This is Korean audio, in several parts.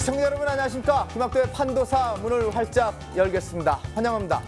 시청자 여러분 안녕하십니까? 김학도의 판도사 문을 활짝 열겠습니다. 환영합니다.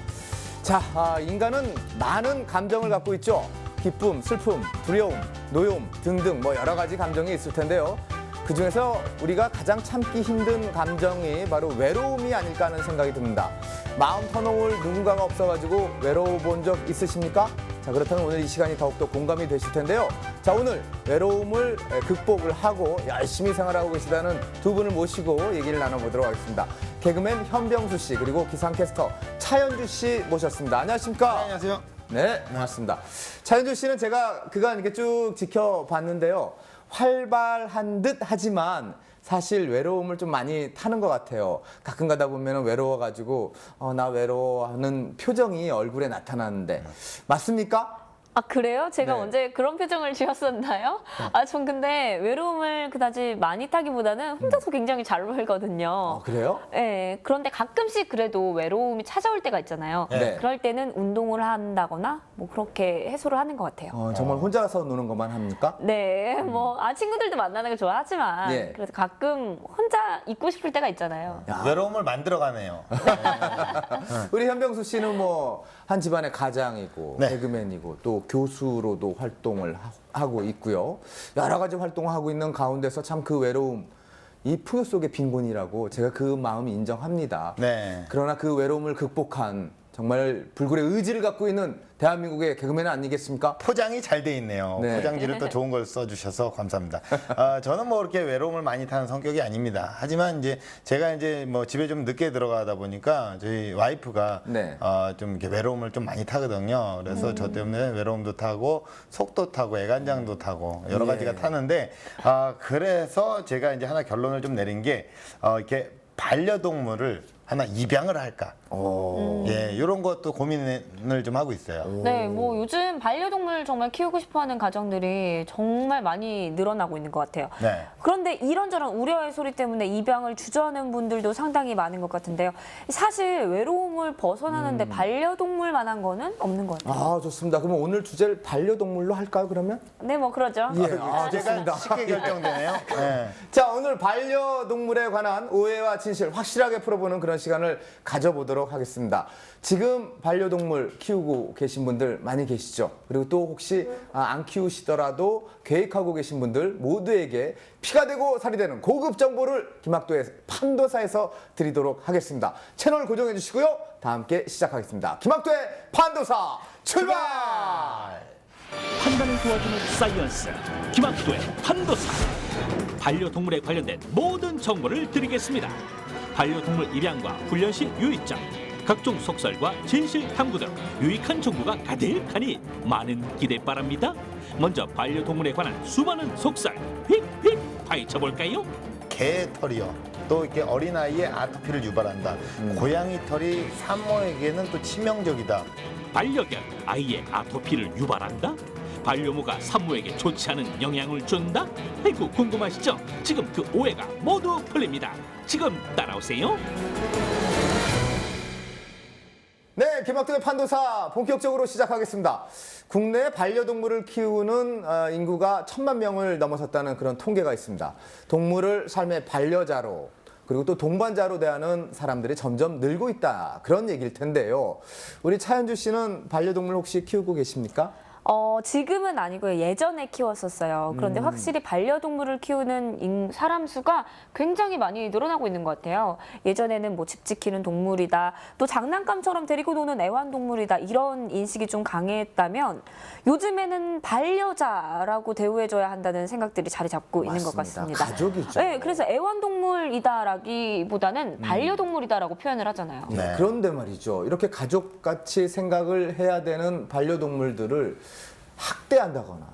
자, 인간은 많은 감정을 갖고 있죠. 기쁨, 슬픔, 두려움, 노여움 등등 뭐 여러 가지 감정이 있을 텐데요. 그중에서 우리가 가장 참기 힘든 감정이 바로 외로움이 아닐까 하는 생각이 듭니다. 마음 터놓을 누군가가 없어가지고 외로워 본 적 있으십니까? 자, 그렇다면 오늘 이 시간이 더욱더 공감이 되실 텐데요. 자, 오늘 외로움을 극복을 하고 열심히 생활하고 계시다는 두 분을 모시고 얘기를 나눠보도록 하겠습니다. 개그맨 현병수 씨 그리고 기상캐스터 차현주 씨 모셨습니다. 안녕하십니까? 안녕하세요. 네, 반갑습니다. 차현주 씨는 제가 그간 이렇게 쭉 지켜봤는데요. 활발한 듯 하지만 사실 외로움을 좀 많이 타는 것 같아요. 가끔 가다 보면 외로워가지고 나 외로워하는 표정이 얼굴에 나타나는데 맞습니까? 아, 그래요? 제가 네. 언제 그런 표정을 지었었나요? 전 근데 외로움을 그다지 많이 타기보다는 혼자서 굉장히 잘 놀거든요. 그래요? 네, 그런데 가끔씩 그래도 외로움이 찾아올 때가 있잖아요. 네. 그럴 때는 운동을 한다거나 뭐 그렇게 해소를 하는 것 같아요. 정말 혼자서 노는 것만 합니까? 네, 친구들도 만나는 걸 좋아하지만 예. 그래도 가끔 혼자 있고 싶을 때가 있잖아요. 외로움을 만들어가네요. 우리 현병수 씨는 뭐 한 집안의 가장이고 네. 개그맨이고 또 교수로도 활동을 하고 있고요. 여러 가지 활동을 하고 있는 가운데서 참 그 외로움, 이 풍요 속의 빈곤이라고 제가 그 마음 인정합니다. 네. 그러나 그 외로움을 극복한 정말 불굴의 의지를 갖고 있는 대한민국의 개그맨 아니겠습니까? 포장이 잘 돼 있네요. 네. 포장지를 또 좋은 걸 써주셔서 감사합니다. 저는 뭐 그렇게 외로움을 많이 타는 성격이 아닙니다. 하지만 이제 제가 이제 뭐 집에 좀 늦게 들어가다 보니까 저희 와이프가 네. 좀 이렇게 외로움을 좀 많이 타거든요. 그래서 저 때문에 외로움도 타고 속도 타고 애간장도 타고 여러 예. 가지가 타는데 그래서 제가 이제 하나 결론을 좀 내린 게 이렇게 반려동물을 하나 입양을 할까? 예, 이런 것도 고민을 좀 하고 있어요. 네, 요즘 반려동물 정말 키우고 싶어하는 가정들이 정말 많이 늘어나고 있는 것 같아요. 네. 그런데 이런저런 우려의 소리 때문에 입양을 주저하는 분들도 상당히 많은 것 같은데요. 사실 외로움을 벗어나는데 반려동물만한 거는 없는 것 같아요. 좋습니다. 그러면 오늘 주제를 반려동물로 할까요, 그러면? 네, 그러죠. 예, 제가 좋습니다. 쉽게 결정되네요. 네. 자, 오늘 반려동물에 관한 오해와 진실 확실하게 풀어보는 그런 시간을 가져보도록 하겠습니다. 지금 반려동물 키우고 계신 분들 많이 계시죠? 그리고 또 혹시 안 키우시더라도 계획하고 계신 분들 모두에게 피가 되고 살이 되는 고급 정보를 김학도의 판도사에서 드리도록 하겠습니다. 채널 고정해 주시고요. 다 함께 시작하겠습니다. 김학도의 판도사 출발! 판단을 도와주는 사이언스 김학도의 판도사. 반려동물에 관련된 모든 정보를 드리겠습니다. 반려동물 입양과 훈련 시 유의점, 각종 속설과 진실 탐구 등 유익한 정보가 가득하니 많은 기대 바랍니다. 먼저 반려동물에 관한 수많은 속설 휙휙 파헤쳐 볼까요? 개 털이요. 또 이렇게 어린아이의 아토피를 유발한다. 고양이 털이 산모에게는 또 치명적이다. 반려견 아이의 아토피를 유발한다? 반려묘가 산모에게 좋지 않은 영향을 준다? 아이고 궁금하시죠? 지금 그 오해가 모두 풀립니다. 지금 따라오세요. 네, 김학도의 판도사 본격적으로 시작하겠습니다. 국내 반려동물을 키우는 인구가 1,000만 명을 넘어섰다는 그런 통계가 있습니다. 동물을 삶의 반려자로 그리고 또 동반자로 대하는 사람들이 점점 늘고 있다. 그런 얘기일 텐데요. 우리 차현주 씨는 반려동물 혹시 키우고 계십니까? 지금은 아니고요. 예전에 키웠었어요. 그런데 확실히 반려동물을 키우는 사람 수가 굉장히 많이 늘어나고 있는 것 같아요. 예전에는 집 지키는 동물이다, 또 장난감처럼 데리고 노는 애완동물이다, 이런 인식이 좀 강했다면 요즘에는 반려자라고 대우해줘야 한다는 생각들이 자리 잡고 있는 것 같습니다. 가족이죠. 네, 그래서 애완동물이다라기보다는 반려동물이다라고 표현을 하잖아요. 네. 그런데 말이죠. 이렇게 가족같이 생각을 해야 되는 반려동물들을 학대한다거나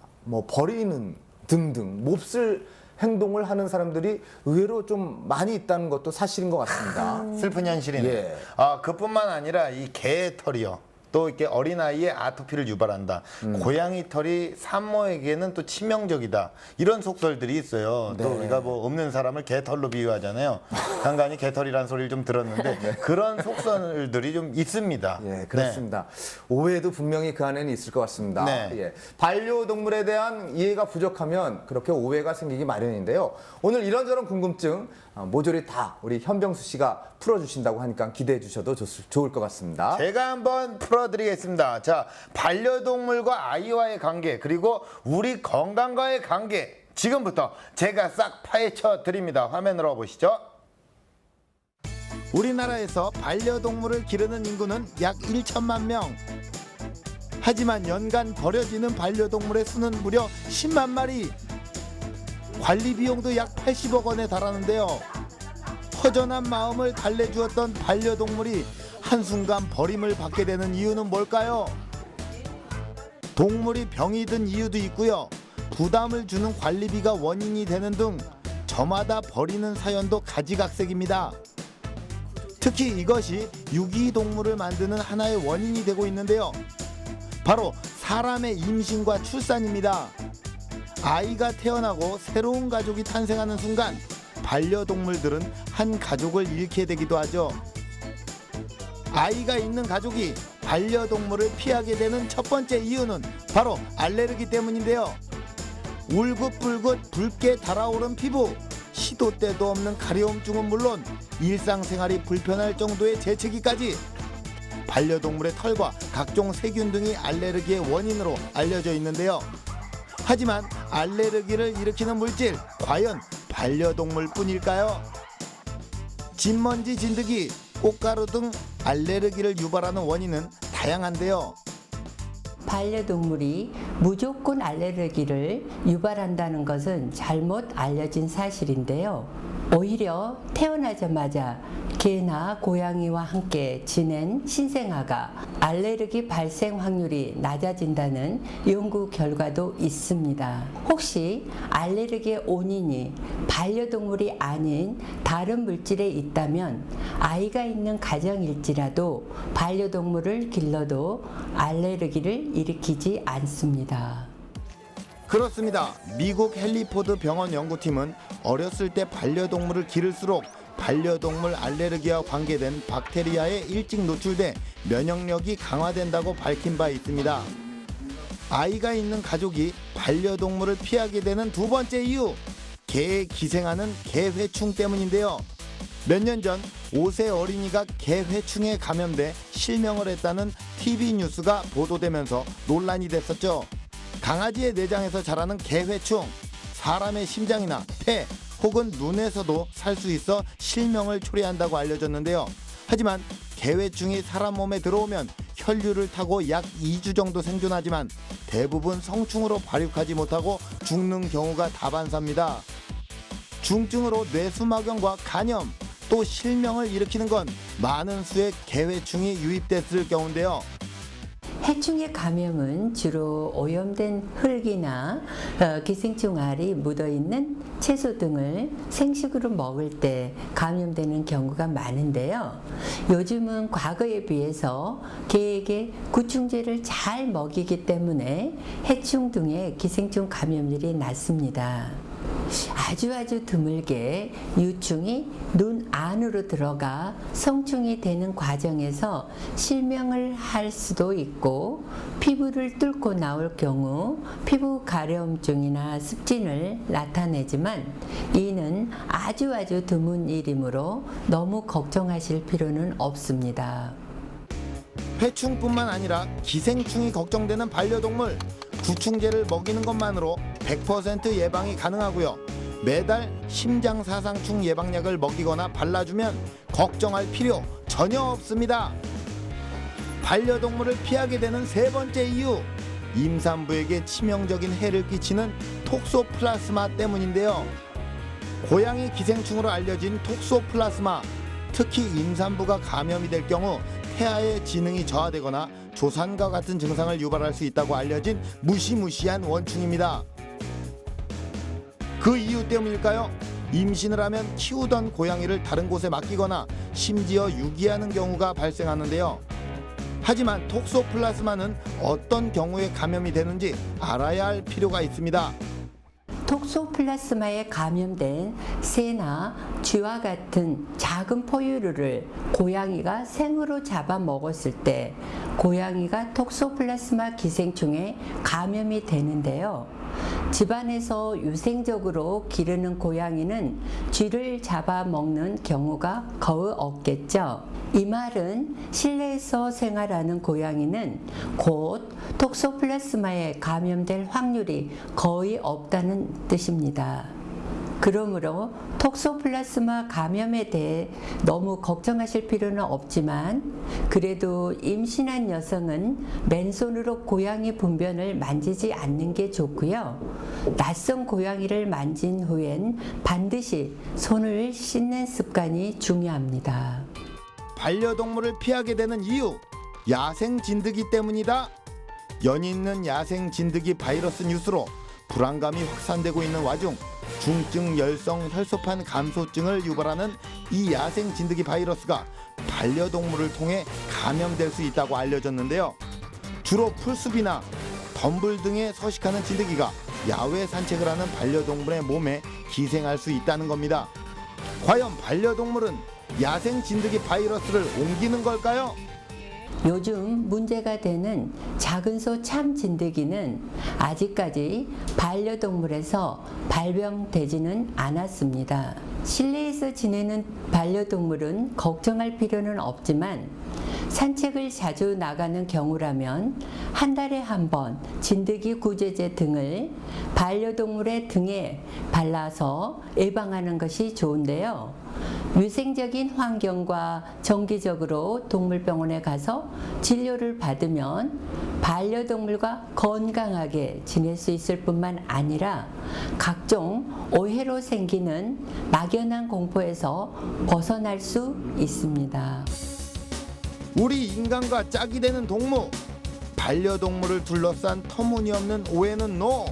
버리는 등등 몹쓸 행동을 하는 사람들이 의외로 좀 많이 있다는 것도 사실인 것 같습니다. 슬픈 현실이네요. 예. 그뿐만 아니라 이 개 털이요. 또 이렇게 어린아이의 아토피를 유발한다. 고양이 털이 산모에게는 또 치명적이다. 이런 속설들이 있어요. 또 우리가 뭐 없는 사람을 개털로 비유하잖아요. 간간히 개털이라는 소리를 좀 들었는데 그런 속설들이 좀 있습니다. 예, 그렇습니다. 오해도 분명히 그 안에는 있을 것 같습니다. 네. 예, 반려동물에 대한 이해가 부족하면 그렇게 오해가 생기기 마련인데요. 오늘 이런저런 궁금증 모조리 다 우리 현병수 씨가 풀어주신다고 하니까 기대해 주셔도 좋을 것 같습니다. 제가 한번 풀어드리겠습니다. 자, 반려동물과 아이와의 관계 그리고 우리 건강과의 관계 지금부터 제가 싹 파헤쳐 드립니다. 화면으로 보시죠. 우리나라에서 반려동물을 기르는 인구는 약 1천만 명. 하지만 연간 버려지는 반려동물의 수는 무려 10만 마리. 관리 비용도 약 80억 원에 달하는데요. 허전한 마음을 달래주었던 반려동물이 한순간 버림을 받게 되는 이유는 뭘까요? 동물이 병이 든 이유도 있고요. 부담을 주는 관리비가 원인이 되는 등 저마다 버리는 사연도 가지각색입니다. 특히 이것이 유기동물을 만드는 하나의 원인이 되고 있는데요. 바로 사람의 임신과 출산입니다. 아이가 태어나고 새로운 가족이 탄생하는 순간 반려동물들은 한 가족을 잃게 되기도 하죠. 아이가 있는 가족이 반려동물을 피하게 되는 첫 번째 이유는 바로 알레르기 때문인데요. 울긋불긋 붉게 달아오른 피부, 시도 때도 없는 가려움증은 물론 일상생활이 불편할 정도의 재채기까지 반려동물의 털과 각종 세균 등이 알레르기의 원인으로 알려져 있는데요. 하지만 알레르기를 일으키는 물질 과연 반려동물뿐일까요? 진먼지, 진드기, 꽃가루 등 알레르기를 유발하는 원인은 다양한데요. 반려동물이 무조건 알레르기를 유발한다는 것은 잘못 알려진 사실인데요. 오히려 태어나자마자 개나 고양이와 함께 지낸 신생아가 알레르기 발생 확률이 낮아진다는 연구 결과도 있습니다. 혹시 알레르기의 원인이 반려동물이 아닌 다른 물질에 있다면 아이가 있는 가정일지라도 반려동물을 길러도 알레르기를 일으키지 않습니다. 그렇습니다. 미국 헨리포드 병원 연구팀은 어렸을 때 반려동물을 기를수록 반려동물 알레르기와 관계된 박테리아에 일찍 노출돼 면역력이 강화된다고 밝힌 바 있습니다. 아이가 있는 가족이 반려동물을 피하게 되는 두 번째 이유, 개에 기생하는 개회충 때문인데요. 몇 년 전 5세 어린이가 개회충에 감염돼 실명을 했다는 TV 뉴스가 보도되면서 논란이 됐었죠. 강아지의 내장에서 자라는 개회충, 사람의 심장이나 폐 혹은 눈에서도 살 수 있어 실명을 초래한다고 알려졌는데요. 하지만 개회충이 사람 몸에 들어오면 혈류를 타고 약 2주 정도 생존하지만 대부분 성충으로 발육하지 못하고 죽는 경우가 다반사입니다. 중증으로 뇌수막염과 간염, 또 실명을 일으키는 건 많은 수의 개회충이 유입됐을 경우인데요. 해충의 감염은 주로 오염된 흙이나 기생충 알이 묻어있는 채소 등을 생식으로 먹을 때 감염되는 경우가 많은데요. 요즘은 과거에 비해서 개에게 구충제를 잘 먹이기 때문에 해충 등의 기생충 감염률이 낮습니다. 아주 드물게 유충이 눈 안으로 들어가 성충이 되는 과정에서 실명을 할 수도 있고 피부를 뚫고 나올 경우 피부 가려움증이나 습진을 나타내지만 이는 아주 드문 일이므로 너무 걱정하실 필요는 없습니다. 회충뿐만 아니라 기생충이 걱정되는 반려동물, 구충제를 먹이는 것만으로 100% 예방이 가능하고요. 매달 심장사상충 예방약을 먹이거나 발라주면 걱정할 필요 전혀 없습니다. 반려동물을 피하게 되는 세 번째 이유, 임산부에게 치명적인 해를 끼치는 톡소플라스마 때문인데요. 고양이 기생충으로 알려진 톡소플라스마, 특히 임산부가 감염이 될 경우 태아의 지능이 저하되거나 조산과 같은 증상을 유발할 수 있다고 알려진 무시무시한 원충입니다. 그 이유 때문일까요? 임신을 하면 키우던 고양이를 다른 곳에 맡기거나 심지어 유기하는 경우가 발생하는데요. 하지만 톡소플라스마는 어떤 경우에 감염이 되는지 알아야 할 필요가 있습니다. 톡소플라스마에 감염된 새나 쥐와 같은 작은 포유류를 고양이가 생으로 잡아먹었을 때 고양이가 톡소플라스마 기생충에 감염이 되는데요. 집안에서 유생적으로 기르는 고양이는 쥐를 잡아먹는 경우가 거의 없겠죠. 이 말은 실내에서 생활하는 고양이는 곧 톡소플라스마에 감염될 확률이 거의 없다는 뜻입니다. 그러므로 톡소플라스마 감염에 대해 너무 걱정하실 필요는 없지만 그래도 임신한 여성은 맨손으로 고양이 분변을 만지지 않는 게 좋고요. 낯선 고양이를 만진 후엔 반드시 손을 씻는 습관이 중요합니다. 반려동물을 피하게 되는 이유, 야생 진드기 때문이다. 연이 있는 야생 진드기 바이러스 뉴스로 불안감이 확산되고 있는 와중 중증 열성 혈소판 감소증을 유발하는 이 야생 진드기 바이러스가 반려동물을 통해 감염될 수 있다고 알려졌는데요. 주로 풀숲이나 덤불 등에 서식하는 진드기가 야외 산책을 하는 반려동물의 몸에 기생할 수 있다는 겁니다. 과연 반려동물은 야생 진드기 바이러스를 옮기는 걸까요? 요즘 문제가 되는 작은 소 참 진드기는 아직까지 반려동물에서 발병되지는 않았습니다. 실내에서 지내는 반려동물은 걱정할 필요는 없지만 산책을 자주 나가는 경우라면 한 달에 한 번 진드기 구제제 등을 반려동물의 등에 발라서 예방하는 것이 좋은데요. 위생적인 환경과 정기적으로 동물병원에 가서 진료를 받으면 반려동물과 건강하게 지낼 수 있을 뿐만 아니라 각종 오해로 생기는 막연한 공포에서 벗어날 수 있습니다. 우리 인간과 짝이 되는 동물, 반려동물을 둘러싼 터무니없는 오해는 노!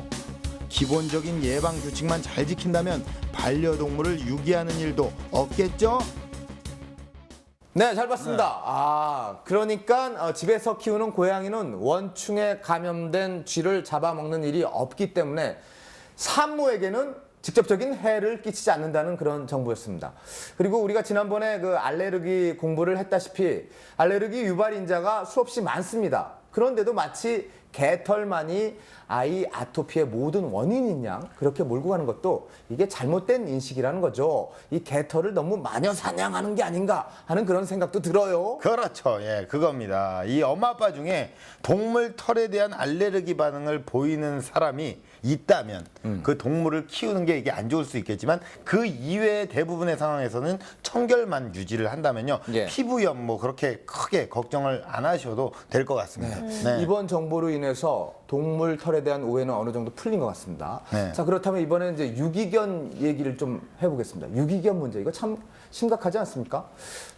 기본적인 예방 규칙만 잘 지킨다면 반려동물을 유기하는 일도 없겠죠? 네, 잘 봤습니다. 그러니까 집에서 키우는 고양이는 원충에 감염된 쥐를 잡아먹는 일이 없기 때문에 산모에게는 직접적인 해를 끼치지 않는다는 그런 정보였습니다. 그리고 우리가 지난번에 그 알레르기 공부를 했다시피 알레르기 유발인자가 수없이 많습니다. 그런데도 마치 개털만이 아이 아토피의 모든 원인인 양 그렇게 몰고 가는 것도 이게 잘못된 인식이라는 거죠. 이 개털을 너무 마녀 사냥하는 게 아닌가 하는 그런 생각도 들어요. 그렇죠. 예, 그겁니다. 이 엄마 아빠 중에 동물 털에 대한 알레르기 반응을 보이는 사람이 있다면 그 동물을 키우는 게 이게 안 좋을 수 있겠지만 그 이외의 대부분의 상황에서는 청결만 유지를 한다면요. 예. 피부염 뭐 그렇게 크게 걱정을 안 하셔도 될 것 같습니다. 네. 이번 정보로 인해서 동물 털에 대한 오해는 어느 정도 풀린 것 같습니다. 네. 자, 그렇다면 이번에는 이제 유기견 얘기를 좀 해보겠습니다. 유기견 문제 이거 참 심각하지 않습니까?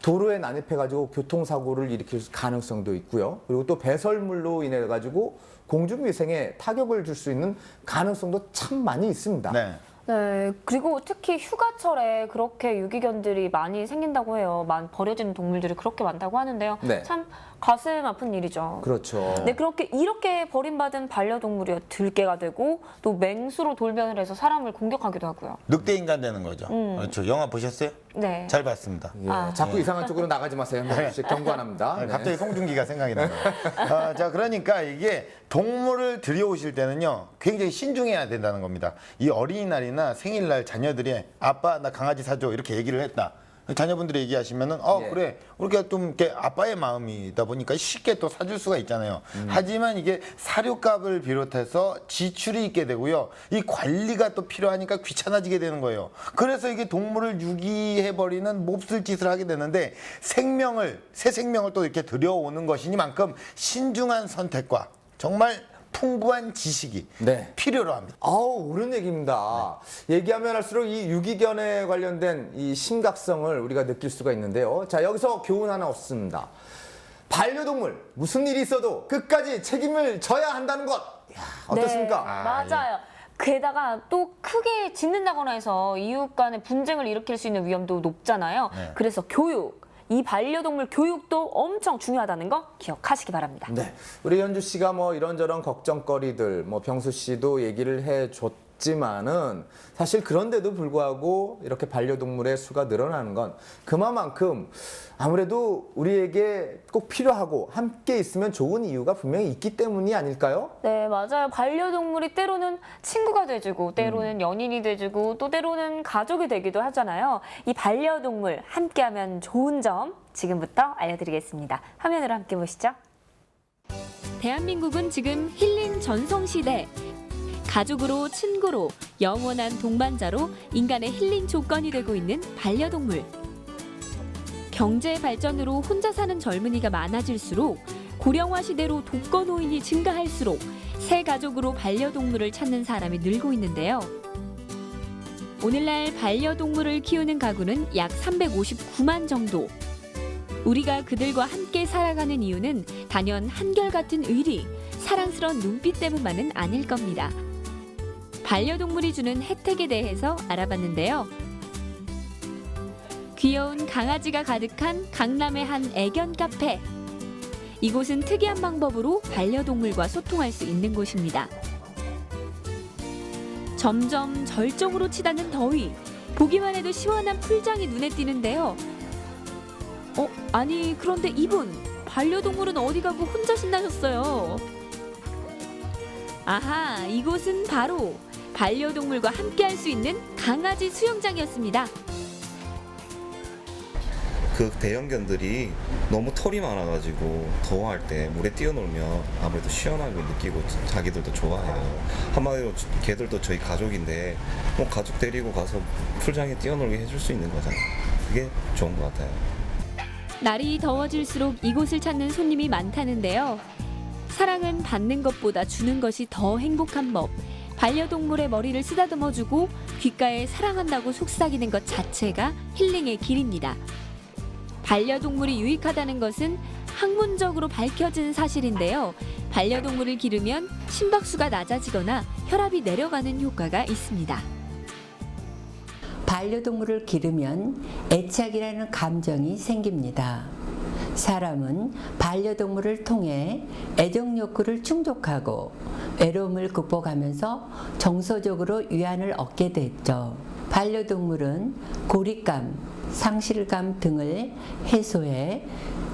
도로에 난입해가지고 교통사고를 일으킬 가능성도 있고요. 그리고 또 배설물로 인해 가지고 공중위생에 타격을 줄 수 있는 가능성도 참 많이 있습니다. 네. 네, 그리고 특히 휴가철에 그렇게 유기견들이 많이 생긴다고 해요. 버려지는 동물들이 그렇게 많다고 하는데요. 네. 참 가슴 아픈 일이죠. 그렇죠. 네, 이렇게 버림받은 반려동물이 들개가 되고 또 맹수로 돌변을 해서 사람을 공격하기도 하고요. 늑대 인간 되는 거죠. 그렇죠. 영화 보셨어요? 네. 잘 봤습니다. 예, 자꾸 이상한 쪽으로 나가지 마세요. 한 번씩 경고 안 합니다. 네. 갑자기 송중기가 생각이 나요. 자, 그러니까 이게 동물을 들여오실 때는요, 굉장히 신중해야 된다는 겁니다. 이 어린이날이나 생일날 자녀들이 아빠 나 강아지 사줘 이렇게 얘기를 했다. 자녀분들이 얘기하시면은 예. 그래 우리가 좀 이렇게 아빠의 마음이다 보니까 쉽게 또 사줄 수가 있잖아요. 하지만 이게 사료값을 비롯해서 지출이 있게 되고요. 이 관리가 또 필요하니까 귀찮아지게 되는 거예요. 그래서 이게 동물을 유기해버리는 몹쓸 짓을 하게 되는데 새 생명을 또 이렇게 들여오는 것이니만큼 신중한 선택과 정말 풍부한 지식이 네. 필요로 합니다. 옳은 얘기입니다. 얘기하면 할수록 이 유기견에 관련된 이 심각성을 우리가 느낄 수가 있는데요. 자, 여기서 교훈 하나 얻습니다. 반려동물, 무슨 일이 있어도 끝까지 책임을 져야 한다는 것. 이야, 어떻습니까? 네, 맞아요. 게다가 또 크게 짖는다거나 해서 이웃 간의 분쟁을 일으킬 수 있는 위험도 높잖아요. 네. 그래서 교육, 이 반려동물 교육도 엄청 중요하다는 거 기억하시기 바랍니다. 네, 우리 현주 씨가 뭐 이런저런 걱정거리들, 뭐 병수 씨도 얘기를 해줬지만은 사실 그런데도 불구하고 이렇게 반려동물의 수가 늘어나는 건 그만큼 아무래도 우리에게 꼭 필요하고 함께 있으면 좋은 이유가 분명히 있기 때문이 아닐까요? 네, 맞아요. 반려동물이 때로는 친구가 돼주고, 때로는 연인이 돼주고, 또 때로는 가족이 되기도 하잖아요. 이 반려동물 함께하면 좋은 점 지금부터 알려드리겠습니다. 화면으로 함께 보시죠. 대한민국은 지금 힐링 전성시대. 가족으로, 친구로, 영원한 동반자로 인간의 힐링 조건이 되고 있는 반려동물. 경제 발전으로 혼자 사는 젊은이가 많아질수록 고령화 시대로 독거노인이 증가할수록 새 가족으로 반려동물을 찾는 사람이 늘고 있는데요. 오늘날 반려동물을 키우는 가구는 약 359만 정도. 우리가 그들과 함께 살아가는 이유는 단연 한결같은 의리, 사랑스러운 눈빛 때문만은 아닐 겁니다. 반려동물이 주는 혜택에 대해서 알아봤는데요. 귀여운 강아지가 가득한 강남의 한 애견 카페. 이곳은 특이한 방법으로 반려동물과 소통할 수 있는 곳입니다. 점점 절정으로 치닫는 더위. 보기만 해도 시원한 풀장이 눈에 띄는데요. 아니 그런데 이분 반려동물은 어디 가고 혼자 신나셨어요. 아하, 이곳은 바로 반려동물과 함께할 수 있는 강아지 수영장이었습니다. 그 대형견들이 너무 털이 많아가지고 더워할 때 물에 뛰어놀면 아무래도 시원하게 느끼고 자기들도 좋아해요. 한마디로 걔들도 저희 가족인데 뭐 가족 데리고 가서 풀장에 뛰어놀게 해줄 수 있는 거잖아요. 그게 좋은 것 같아요. 날이 더워질수록 이곳을 찾는 손님이 많다는데요. 사랑은 받는 것보다 주는 것이 더 행복한 법. 반려동물의 머리를 쓰다듬어주고 귓가에 사랑한다고 속삭이는 것 자체가 힐링의 길입니다. 반려동물이 유익하다는 것은 학문적으로 밝혀진 사실인데요. 반려동물을 기르면 심박수가 낮아지거나 혈압이 내려가는 효과가 있습니다. 반려동물을 기르면 애착이라는 감정이 생깁니다. 사람은 반려동물을 통해 애정 욕구를 충족하고 외로움을 극복하면서 정서적으로 위안을 얻게 됐죠. 반려동물은 고립감, 상실감 등을 해소해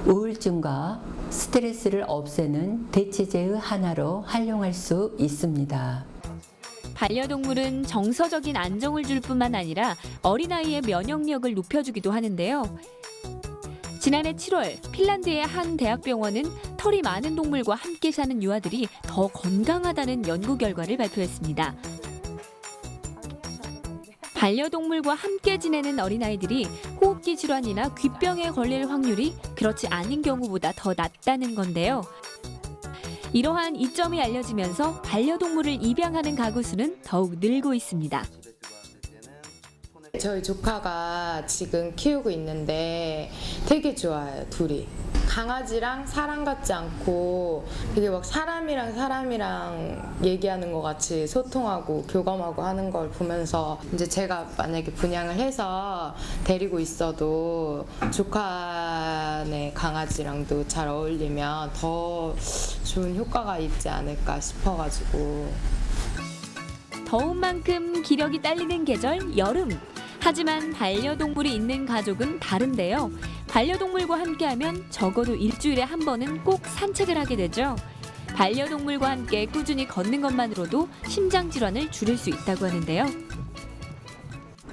우울증과 스트레스를 없애는 대체제의 하나로 활용할 수 있습니다. 반려동물은 정서적인 안정을 줄 뿐만 아니라 어린아이의 면역력을 높여주기도 하는데요. 지난해 7월 핀란드의 한 대학병원은 털이 많은 동물과 함께 사는 유아들이 더 건강하다는 연구 결과를 발표했습니다. 반려동물과 함께 지내는 어린아이들이 호흡기 질환이나 귀병에 걸릴 확률이 그렇지 않은 경우보다 더 낮다는 건데요. 이러한 이점이 알려지면서 반려동물을 입양하는 가구 수는 더욱 늘고 있습니다. 저희 조카가 지금 키우고 있는데 되게 좋아요, 둘이. 강아지랑 사람 같지 않고 되게 막 사람이랑 얘기하는 것 같이 소통하고 교감하고 하는 걸 보면서 이제 제가 만약에 분양을 해서 데리고 있어도 조카네 강아지랑도 잘 어울리면 더 좋은 효과가 있지 않을까 싶어가지고. 더운 만큼 기력이 딸리는 계절 여름. 하지만 반려동물이 있는 가족은 다른데요. 반려동물과 함께하면 적어도 일주일에 한 번은 꼭 산책을 하게 되죠. 반려동물과 함께 꾸준히 걷는 것만으로도 심장 질환을 줄일 수 있다고 하는데요.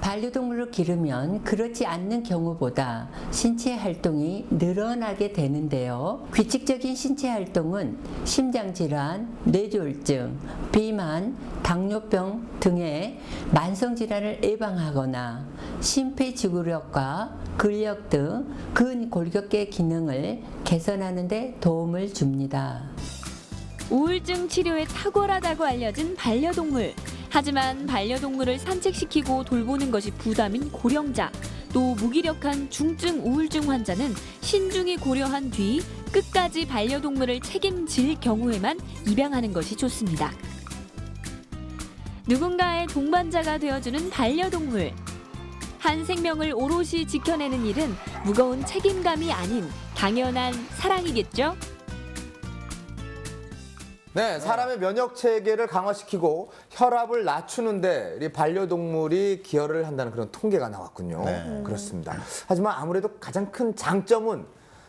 반려동물을 기르면 그렇지 않는 경우보다 신체 활동이 늘어나게 되는데요. 규칙적인 신체 활동은 심장질환, 뇌졸중, 비만, 당뇨병 등의 만성질환을 예방하거나 심폐지구력과 근력 등 근골격계 기능을 개선하는 데 도움을 줍니다. 우울증 치료에 탁월하다고 알려진 반려동물. 하지만 반려동물을 산책시키고 돌보는 것이 부담인 고령자, 또 무기력한 중증 우울증 환자는 신중히 고려한 뒤 끝까지 반려동물을 책임질 경우에만 입양하는 것이 좋습니다. 누군가의 동반자가 되어주는 반려동물. 한 생명을 오롯이 지켜내는 일은 무거운 책임감이 아닌 당연한 사랑이겠죠? 네, 사람의 면역 체계를 강화시키고 혈압을 낮추는데 이 반려동물이 기여를 한다는 그런 통계가 나왔군요. 네. 그렇습니다. 하지만 아무래도 가장 큰 장점은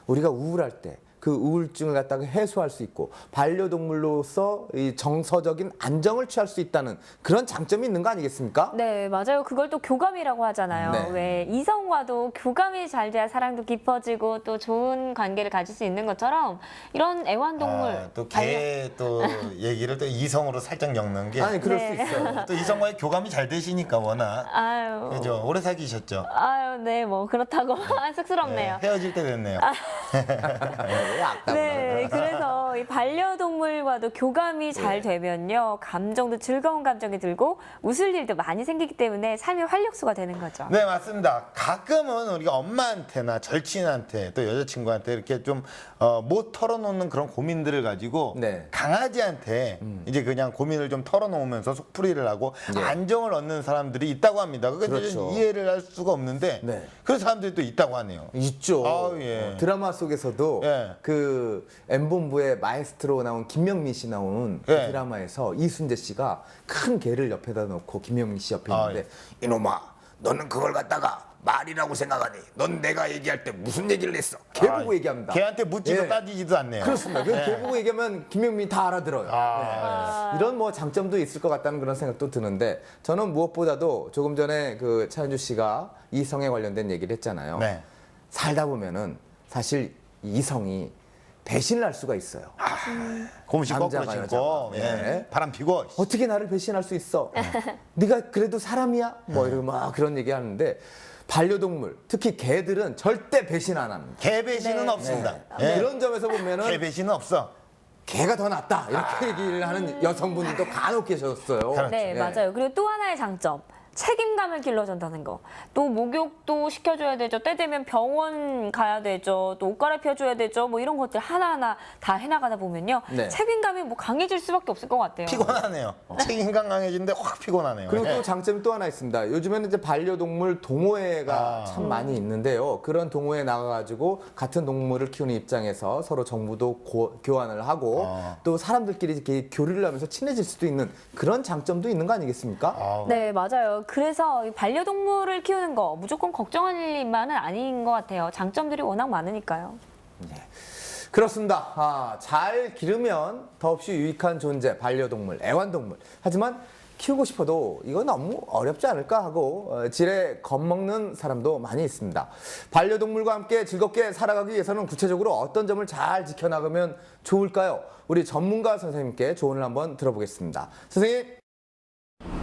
우리가 우울할 때 그 우울증을 갖다가 해소할 수 있고 반려동물로서 이 정서적인 안정을 취할 수 있다는 그런 장점이 있는 거 아니겠습니까? 네, 맞아요. 그걸 또 교감이라고 하잖아요. 네. 왜 이성과도 교감이 잘 돼야 사랑도 깊어지고 또 좋은 관계를 가질 수 있는 것처럼 이런 애완동물 또 개 또 얘기를 또 이성으로 살짝 엮는 게 또 아니, 그럴 네. 수 있어요. 이성과의 교감이 잘 되시니까 워낙 아유, 그죠? 오래 사귀셨죠? 아유, 네, 뭐 그렇다고 쑥스럽네요. 헤어질 때 됐네요. 왜 악담을 네, 그래서 이 반려동물과도 교감이 잘 되면요, 감정도 즐거운 감정이 들고 웃을 일도 많이 생기기 때문에 삶의 활력소가 되는 거죠. 네, 맞습니다. 가끔은 우리가 엄마한테나 절친한테 또 여자친구한테 이렇게 좀 못 털어놓는 그런 고민들을 가지고 네. 강아지한테 이제 그냥 고민을 좀 털어놓으면서 속풀이를 하고 네. 안정을 얻는 사람들이 있다고 합니다. 그게 그렇죠. 이해를 할 수가 없는데 네. 그런 사람들이 또 있다고 하네요. 있죠. 아우, 예. 드라마 속에서도 예. 그 M본부의 마에스트로 나온 김명민 씨 나온 그 예. 드라마에서 이순재 씨가 큰 개를 옆에다 놓고 김명민 씨 옆에 아, 있는데 이놈아 너는 그걸 갖다가 말이라고 생각하니 넌 내가 얘기할 때 무슨 얘기를 했어? 개 보고 얘기합니다. 걔한테 묻지도 예. 따지지도 않네요. 그렇습니다. 개 보고 얘기하면 김명민이 다 알아들어요. 네. 이런 뭐 장점도 있을 것 같다는 그런 생각도 드는데 저는 무엇보다도 조금 전에 그 차현주 씨가 이성에 관련된 얘기를 했잖아요. 네. 살다 보면은 사실 이성이 배신을 할 수가 있어요. 고무신 거꾸로 남자가 신고 여자가. 예. 네. 바람 피고 어떻게 나를 배신할 수 있어? 네가 그래도 사람이야? 뭐 이러고 막 그런 얘기 하는데 반려동물, 특히 개들은 절대 배신 안 합니다. 개 배신은 네. 없습니다. 예. 그런 점에서 개 보면은 배신은 없어. 개가 더 낫다 이렇게 얘기를 하는 여성분들도 간혹 계셨어요. 네, 맞아요. 그리고 또 하나의 장점. 책임감을 길러준다는 거. 또 목욕도 시켜줘야 되죠. 때 되면 병원 가야 되죠. 또 옷 갈아입혀줘야 되죠. 뭐 이런 것들 하나하나 다 해나가다 보면요. 네. 책임감이 뭐 강해질 수밖에 없을 것 같아요. 피곤하네요. 책임감 강해지는데 확 피곤하네요. 그리고 예. 또 장점이 또 하나 있습니다. 요즘에는 이제 반려동물 동호회가 참 많이 있는데요. 그런 동호회에 나가가지고 같은 동물을 키우는 입장에서 서로 정보도 교환을 하고 또 사람들끼리 이렇게 교류를 하면서 친해질 수도 있는 그런 장점도 있는 거 아니겠습니까? 네, 맞아요. 그래서 이 반려동물을 키우는 거 무조건 걱정할 일만은 아닌 것 같아요. 장점들이 워낙 많으니까요. 그렇습니다. 잘 기르면 더없이 유익한 존재, 반려동물, 애완동물. 하지만 키우고 싶어도 이거 너무 어렵지 않을까 하고 지레 겁먹는 사람도 많이 있습니다. 반려동물과 함께 즐겁게 살아가기 위해서는 구체적으로 어떤 점을 잘 지켜나가면 좋을까요? 우리 전문가 선생님께 조언을 한번 들어보겠습니다. 선생님.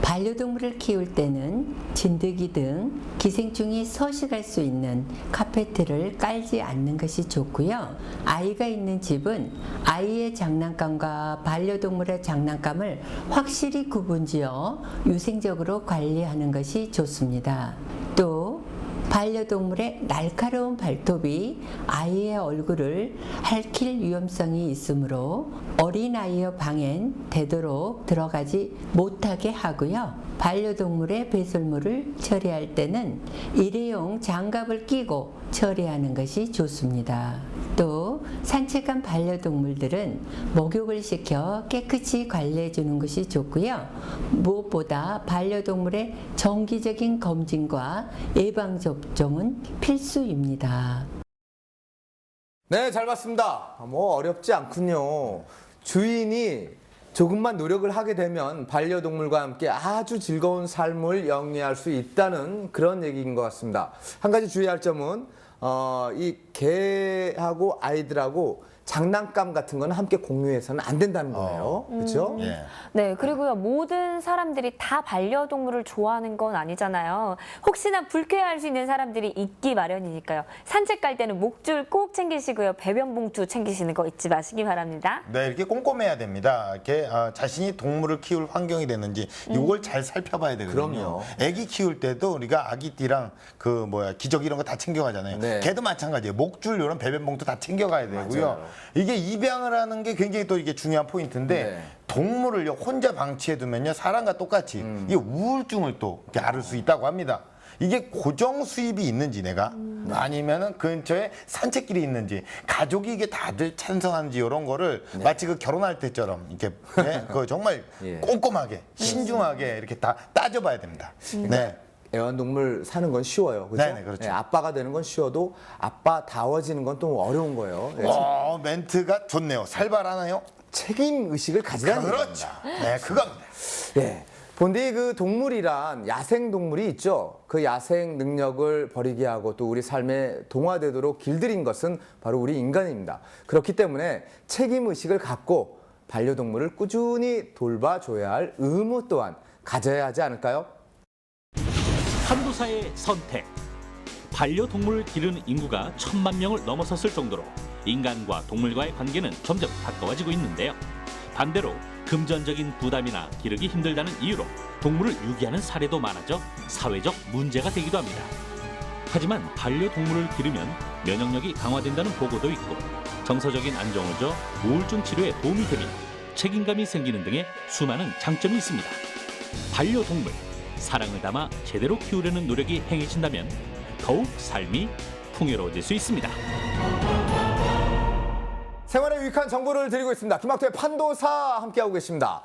반려동물을 키울 때는 진드기 등 기생충이 서식할 수 있는 카페트를 깔지 않는 것이 좋고요. 아이가 있는 집은 아이의 장난감과 반려동물의 장난감을 확실히 구분지어 위생적으로 관리하는 것이 좋습니다. 또 반려동물의 날카로운 발톱이 아이의 얼굴을 핥힐 위험성이 있으므로 어린아이의 방엔 되도록 들어가지 못하게 하고요. 반려동물의 배설물을 처리할 때는 일회용 장갑을 끼고 처리하는 것이 좋습니다. 또 산책한 반려동물들은 목욕을 시켜 깨끗이 관리해 주는 것이 좋고요. 무엇보다 반려동물의 정기적인 검진과 예방접종은 필수입니다. 네, 잘 봤습니다. 뭐 어렵지 않군요. 주인이 조금만 노력을 하게 되면 반려동물과 함께 아주 즐거운 삶을 영위할 수 있다는 그런 얘기인 것 같습니다. 한 가지 주의할 점은 이 개하고 아이들하고 장난감 같은 거는 함께 공유해서는 안 된다는 거예요. 그렇죠? 예. 네, 그리고요, 모든 사람들이 다 반려동물을 좋아하는 건 아니잖아요. 혹시나 불쾌할 수 있는 사람들이 있기 마련이니까요. 산책 갈 때는 목줄 꼭 챙기시고요. 배변 봉투 챙기시는 거 잊지 마시기 바랍니다. 네, 이렇게 꼼꼼해야 됩니다. 이렇게 자신이 동물을 키울 환경이 됐는지 이걸 잘 살펴봐야 되거든요. 그럼요. 아기 키울 때도 우리가 아기띠랑 기저귀 이런 거 다 챙겨가잖아요. 네. 개도 마찬가지예요. 목줄 이런 배변 봉투 다 챙겨가야 되고요. 맞아요. 이게 입양을 하는 게 굉장히 또 이게 중요한 포인트인데 네. 동물을 혼자 방치해 두면요 사람과 똑같이 이 우울증을 또 이렇게 앓을 수 있다고 합니다. 이게 고정 수입이 있는지 내가 아니면은 근처에 산책길이 있는지 가족이 이게 다들 찬성하는지 이런 거를 마치 그 결혼할 때처럼 이렇게 그 정말 예. 꼼꼼하게 신중하게 이렇게 다 따져봐야 됩니다. 네. 애완동물 사는 건 쉬워요. 그렇죠? 네네, 그렇죠. 예, 아빠가 되는 건 쉬워도 아빠다워지는 건 또 어려운 거예요. 예, 멘트가 좋네요. 살벌하나요? 책임 의식을 가지라는 그렇죠. 겁니다. 네, 그겁니다. 예. 본디 그 동물이란 야생 동물이 있죠. 그 야생 능력을 버리게 하고 또 우리 삶에 동화되도록 길들인 것은 바로 우리 인간입니다. 그렇기 때문에 책임 의식을 갖고 반려동물을 꾸준히 돌봐줘야 할 의무 또한 가져야 하지 않을까요? 판도사의 선택. 반려동물을 기르는 인구가 1,000만 명을 넘어섰을 정도로 인간과 동물과의 관계는 점점 가까워지고 있는데요. 반대로 금전적인 부담이나 기르기 힘들다는 이유로 동물을 유기하는 사례도 많아져 사회적 문제가 되기도 합니다. 하지만 반려동물을 기르면 면역력이 강화된다는 보고도 있고 정서적인 안정을 줘 우울증 치료에 도움이 되며 책임감이 생기는 등의 수많은 장점이 있습니다. 반려동물, 사랑을 담아 제대로 키우려는 노력이 행해진다면 더욱 삶이 풍요로워질 수 있습니다. 생활에 유익한 정보를 드리고 있습니다. 김학투의 판도사 함께하고 계십니다.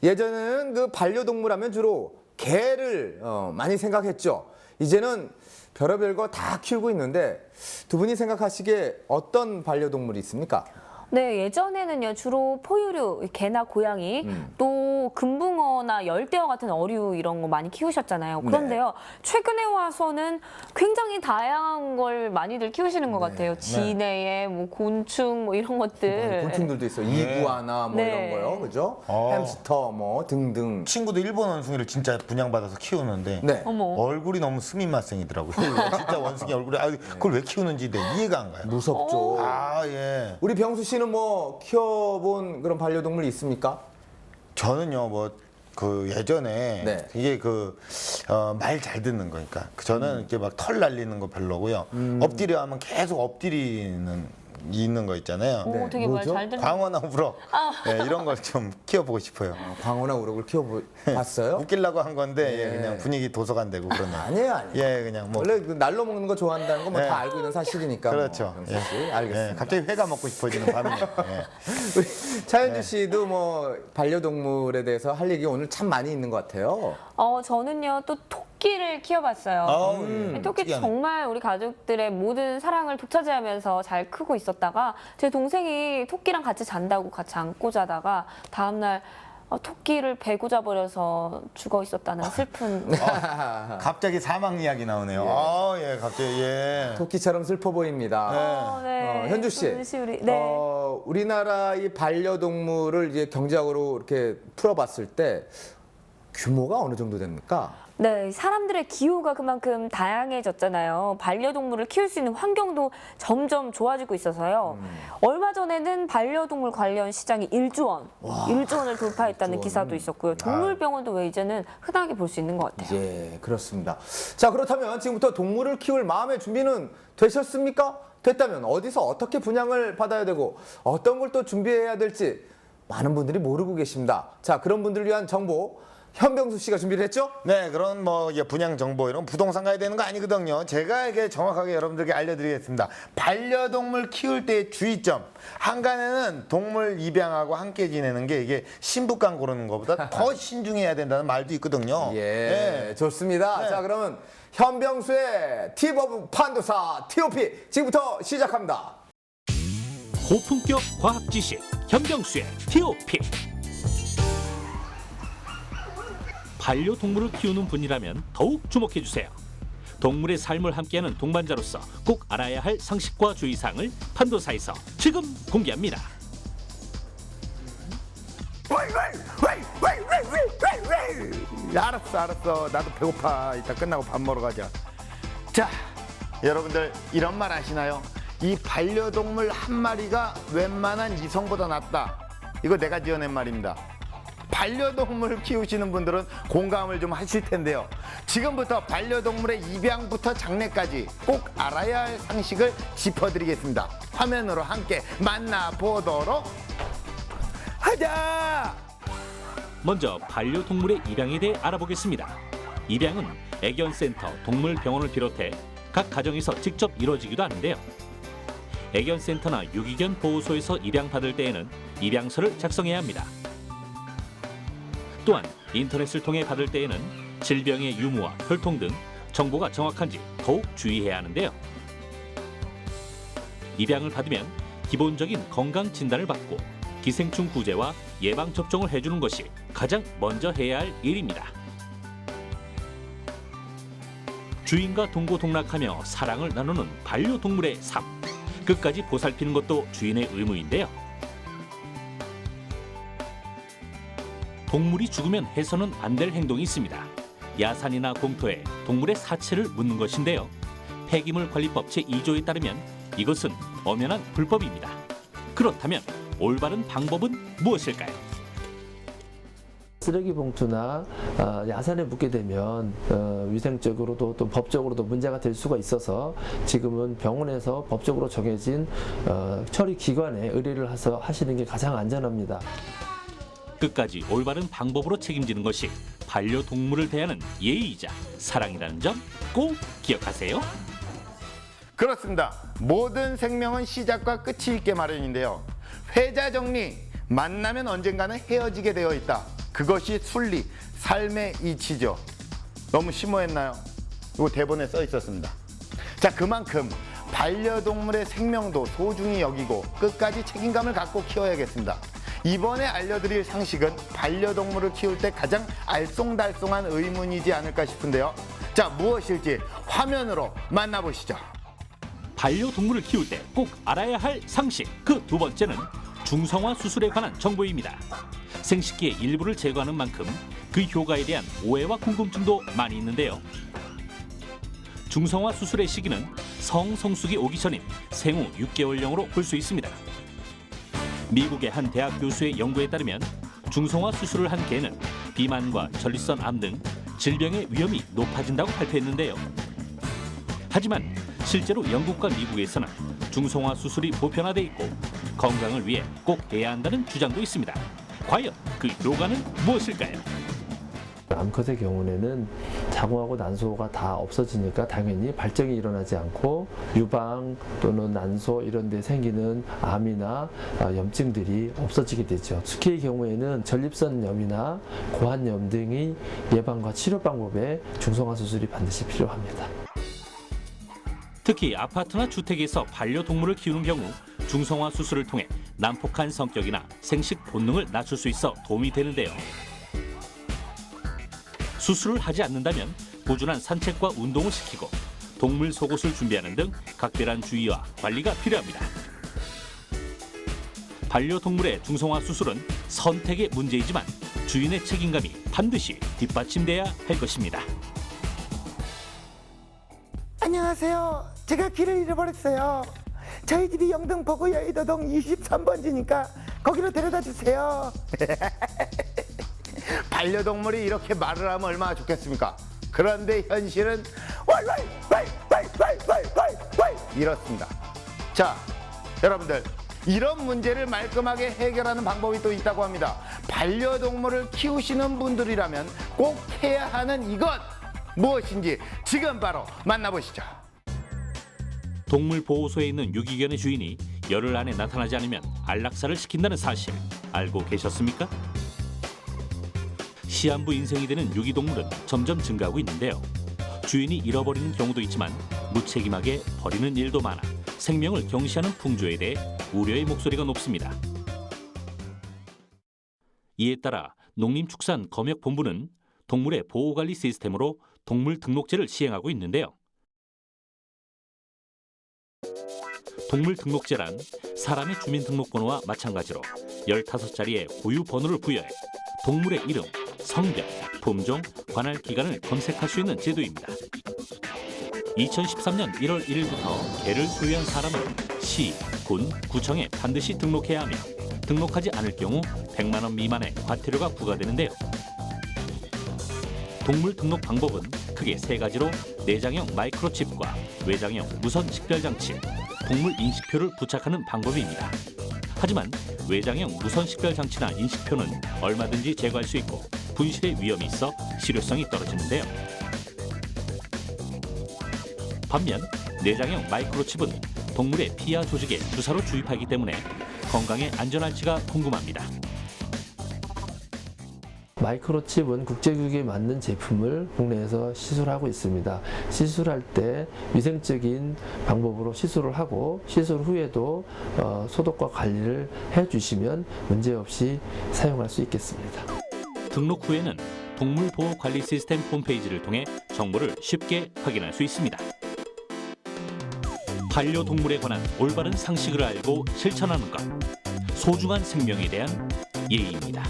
예전에는 그 반려동물 하면 주로 개를 많이 생각했죠. 이제는 별의별 거 다 키우고 있는데 두 분이 생각하시기에 어떤 반려동물이 있습니까? 네, 예전에는요, 주로 포유류, 개나 고양이, 또 금붕어나 열대어 같은 어류 이런 거 많이 키우셨잖아요. 그런데요, 최근에 와서는 굉장히 다양한 걸 많이들 키우시는 것 같아요. 지네에 뭐 곤충 뭐 이런 것들. 곤충들도 있어요. 이구아나 뭐 네. 이런 거요. 그죠? 햄스터 뭐 등등. 친구도 일본 원숭이를 진짜 분양받아서 키우는데 네. 어머. 얼굴이 너무 스민맛생이더라고요. 진짜 원숭이 얼굴이 그걸 왜 키우는지 내 이해가 안 가요. 무섭죠. 예. 우리 병수 씨는 뭐 키워본 그런 반려동물이 있습니까? 저는요, 그 예전에 네. 이게 말 잘 듣는 거니까 저는 이렇게 막 털 날리는 거 별로고요. 엎드려 하면 계속 엎드리는 있는 거 있잖아요. 오, 되게 말 뭐죠? 잘 듣는. 광어나 우럭 네, 이런 걸 좀 키워보고 싶어요. 광어나 우럭을 키워봤어요? 웃기려고 한 건데 예, 네. 그냥 분위기 도서관 되고 그러네요. 아니에요. 예, 그냥 뭐 원래 그 날로 먹는 거 좋아한다는 건 뭐 다 네. 알고 있는 사실이니까. 그렇죠. 뭐, 병수 씨. 알겠습니다. 예, 갑자기 회가 먹고 싶어지는 밤이에요. 예. 우리 차현주 씨도 뭐 반려동물에 대해서 할 얘기 오늘 참 많이 있는 것 같아요. 저는요, 또 토끼를 키워봤어요. 토끼 특이하네. 정말 우리 가족들의 모든 사랑을 독차지하면서 잘 크고 있었다가 제 동생이 토끼랑 같이 잔다고 같이 안고 자다가 다음날 토끼를 베고 자버려서 죽어 있었다는 슬픈. 갑자기 사망 이야기 나오네요. 예, 갑자기 예. 토끼처럼 슬퍼 보입니다. 네. 현주 씨, 은시우리. 네. 우리나라 이 반려동물을 이제 경제학으로 이렇게 풀어봤을 때 규모가 어느 정도 됩니까? 네, 사람들의 기호가 그만큼 다양해졌잖아요. 반려동물을 키울 수 있는 환경도 점점 좋아지고 있어서요. 얼마 전에는 반려동물 관련 시장이 1조 원, 1조 원을 돌파했다는 1조 기사도 원. 있었고요. 동물병원도 왜 이제는 흔하게 볼 수 있는 것 같아요. 예, 그렇습니다. 자, 그렇다면 지금부터 동물을 키울 마음의 준비는 되셨습니까? 됐다면 어디서 어떻게 분양을 받아야 되고 어떤 걸 또 준비해야 될지 많은 분들이 모르고 계십니다. 자, 그런 분들을 위한 정보 현병수 씨가 준비를 했죠? 네, 그런 분양 정보 이런 부동산 가야 되는 거 아니거든요. 제가 이게 정확하게 여러분들께 알려드리겠습니다. 반려동물 키울 때의 주의점. 한간에는 동물 입양하고 함께 지내는 게 이게 신부감 고르는 것보다 더 신중해야 된다는 말도 있거든요. 예, 좋습니다. 네. 자, 그러면 현병수의 팁 오브 판도사 TOP 지금부터 시작합니다. 고품격 과학 지식 현병수의 TOP. 반려동물을 키우는 분이라면 더욱 주목해 주세요. 동물의 삶을 함께하는 동반자로서 꼭 알아야 할 상식과 주의사항을 판도사에서 지금 공개합니다. 알았어. 나도 배고파. 이따 끝나고 밥 먹으러 가자. 자, 여러분들 이런 말 아시나요? 이 반려동물 한 마리가 웬만한 이성보다 낫다. 이거 내가 지어낸 말입니다. 반려동물 키우시는 분들은 공감을 좀 하실 텐데요. 지금부터 반려동물의 입양부터 장례까지 꼭 알아야 할 상식을 짚어드리겠습니다. 화면으로 함께 만나보도록 하자! 먼저 반려동물의 입양에 대해 알아보겠습니다. 입양은 애견센터, 동물병원을 비롯해 각 가정에서 직접 이루어지기도 하는데요. 애견센터나 유기견 보호소에서 입양받을 때에는 입양서를 작성해야 합니다. 또한 인터넷을 통해 받을 때에는 질병의 유무와 혈통 등 정보가 정확한지 더욱 주의해야 하는데요. 입양을 받으면 기본적인 건강 진단을 받고 기생충 구제와 예방 접종을 해주는 것이 가장 먼저 해야 할 일입니다. 주인과 동고동락하며 사랑을 나누는 반려동물의 삶. 끝까지 보살피는 것도 주인의 의무인데요. 동물이 죽으면 해서는 안 될 행동이 있습니다. 야산이나 공터에 동물의 사체를 묻는 것인데요. 폐기물 관리법 제2조에 따르면 이것은 엄연한 불법입니다. 그렇다면 올바른 방법은 무엇일까요? 쓰레기 봉투나 야산에 묻게 되면 위생적으로도 또 법적으로도 문제가 될 수가 있어서 지금은 병원에서 법적으로 정해진 처리 기관에 의뢰를 해서 하시는 게 가장 안전합니다. 끝까지 올바른 방법으로 책임지는 것이 반려동물을 대하는 예의이자 사랑이라는 점 꼭 기억하세요. 그렇습니다. 모든 생명은 시작과 끝이 있게 마련인데요. 회자 정리, 만나면 언젠가는 헤어지게 되어 있다. 그것이 순리, 삶의 이치죠. 너무 심오했나요? 이거 대본에 써 있었습니다. 자, 그만큼 반려동물의 생명도 소중히 여기고 끝까지 책임감을 갖고 키워야겠습니다. 이번에 알려드릴 상식은 반려동물을 키울 때 가장 알쏭달쏭한 의문이지 않을까 싶은데요. 자, 무엇일지 화면으로 만나보시죠. 반려동물을 키울 때 꼭 알아야 할 상식. 그 두 번째는 중성화 수술에 관한 정보입니다. 생식기의 일부를 제거하는 만큼 그 효과에 대한 오해와 궁금증도 많이 있는데요. 중성화 수술의 시기는 성성숙이 오기 전인 생후 6개월령으로 볼 수 있습니다. 미국의 한 대학 교수의 연구에 따르면 중성화 수술을 한 개는 비만과 전립선 암 등 질병의 위험이 높아진다고 발표했는데요. 하지만 실제로 영국과 미국에서는 중성화 수술이 보편화돼 있고 건강을 위해 꼭 해야 한다는 주장도 있습니다. 과연 그 효과는 무엇일까요? 암컷의 경우에는 자궁하고 난소가 다 없어지니까 당연히 발정이 일어나지 않고 유방 또는 난소 이런 데 생기는 암이나 염증들이 없어지게 되죠. 특히의 경우에는 전립선염이나 고환염 등의 예방과 치료 방법에 중성화 수술이 반드시 필요합니다. 특히 아파트나 주택에서 반려동물을 키우는 경우 중성화 수술을 통해 난폭한 성격이나 생식 본능을 낮출 수 있어 도움이 되는데요. 수술을 하지 않는다면 꾸준한 산책과 운동을 시키고 동물 속옷을 준비하는 등 각별한 주의와 관리가 필요합니다. 반려동물의 중성화 수술은 선택의 문제이지만 주인의 책임감이 반드시 뒷받침돼야 할 것입니다. 안녕하세요. 제가 길을 잃어버렸어요. 저희 집이 영등포구 여의도동 23번지니까 거기로 데려다 주세요. 반려동물이 이렇게 말을 하면 얼마나 좋겠습니까? 그런데 현실은 이렇습니다. 자, 여러분들, 이런 문제를 말끔하게 해결하는 방법이 또 있다고 합니다. 반려동물을 키우시는 분들이라면 꼭 해야 하는 이것 무엇인지 지금 바로 만나보시죠. 동물보호소에 있는 유기견의 주인이 열흘 안에 나타나지 않으면 안락사를 시킨다는 사실 알고 계셨습니까? 시한부 인생이 되는 유기동물은 점점 증가하고 있는데요. 주인이 잃어버리는 경우도 있지만 무책임하게 버리는 일도 많아 생명을 경시하는 풍조에 대해 우려의 목소리가 높습니다. 이에 따라 농림축산검역본부는 동물의 보호관리 시스템으로 동물 등록제를 시행하고 있는데요. 동물 등록제란 사람의 주민등록번호와 마찬가지로 15자리의 고유 번호를 부여해 동물의 이름, 성별, 품종, 관할 기간을 검색할 수 있는 제도입니다. 2013년 1월 1일부터 개를 소유한 사람은 시, 군, 구청에 반드시 등록해야 하며 등록하지 않을 경우 100만 원 미만의 과태료가 부과되는데요. 동물 등록 방법은 크게 세 가지로 내장형 마이크로칩과 외장형 무선 식별장치, 동물 인식표를 부착하는 방법입니다. 하지만 외장형 무선 식별장치나 인식표는 얼마든지 제거할 수 있고 분실의 위험이 있어 실효성이 떨어지는데요. 반면 내장형 마이크로칩은 동물의 피하 조직에 주사로 주입하기 때문에 건강에 안전할지가 궁금합니다. 마이크로칩은 국제규격에 맞는 제품을 국내에서 시술하고 있습니다. 시술할 때 위생적인 방법으로 시술을 하고 시술 후에도 소독과 관리를 해주시면 문제없이 사용할 수 있겠습니다. 등록 후에는 동물보호관리 시스템 홈페이지를 통해 정보를 쉽게 확인할 수 있습니다. 반려동물에 관한 올바른 상식을 알고 실천하는 것, 소중한 생명에 대한 예의입니다.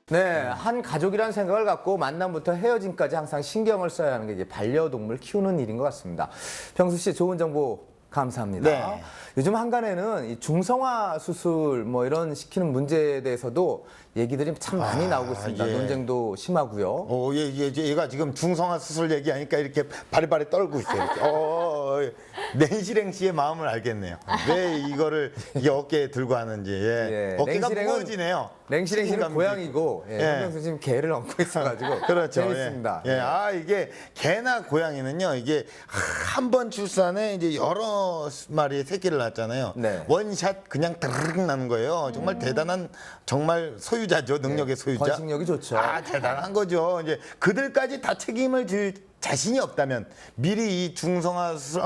네, 한 가족이라는 생각을 갖고 만남부터 헤어짐까지 항상 신경을 써야 하는 게 이제 반려동물 키우는 일인 것 같습니다. 병수 씨, 좋은 정보 감사합니다. 네. 요즘 한간에는 이 중성화 수술 뭐 이런 시키는 문제에 대해서도 얘기들이 참 많이 나오고 있습니다. 예. 논쟁도 심하고요. 얘가 지금 중성화 수술 얘기하니까 이렇게 바리바리 떨고 있어요. 냉실행시의 마음을 알겠네요. 왜 이거를 이게 어깨에 들고 하는지. 예. 어깨가 무거워지네요. 냉실행시는 고양이고, 현병수 지금 개를 얹고 있어가지고 그렇죠. 재밌습니다. 예. 이게 개나 고양이는요, 이게 한 번 출산에 이제 여러 마리의 새끼를 낳잖아요. 네. 원샷 그냥 드르륵 나는 거예요. 정말 대단한 정말 소유자죠. 능력의 소유자. 번식력이 좋죠. 대단한 거죠. 이제 그들까지 다 책임을 질 자신이 없다면 미리 이 중성화 수술,